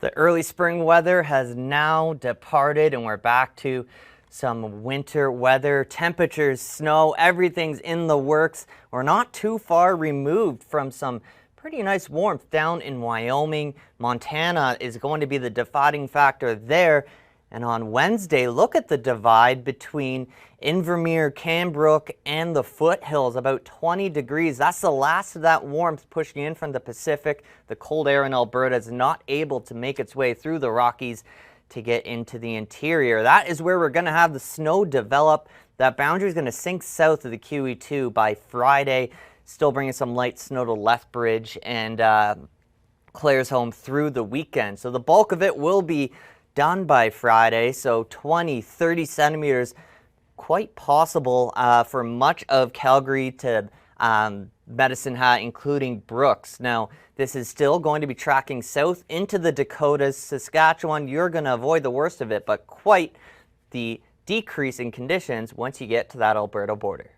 The early spring weather has now departed and we're back to some winter weather. Temperatures, snow, everything's in the works. We're not too far removed from some pretty nice warmth down in Wyoming. Montana is going to be the deciding factor there. And on Wednesday, look at the divide between Invermere, Cambrook, and the foothills, about 20 degrees. That's the last of that warmth pushing in from the Pacific. The cold air in Alberta is not able to make its way through the Rockies to get into the interior. That is where we're going to have the snow develop. That boundary is going to sink south of the QE2 by Friday, still bringing some light snow to Lethbridge and Claresholm through the weekend. So the bulk of it will be done by Friday, so 20, 30 centimeters, quite possible for much of Calgary to Medicine Hat, including Brooks. Now, this is still going to be tracking south into the Dakotas. Saskatchewan, you're going to avoid the worst of it, but quite the decrease in conditions once you get to that Alberta border.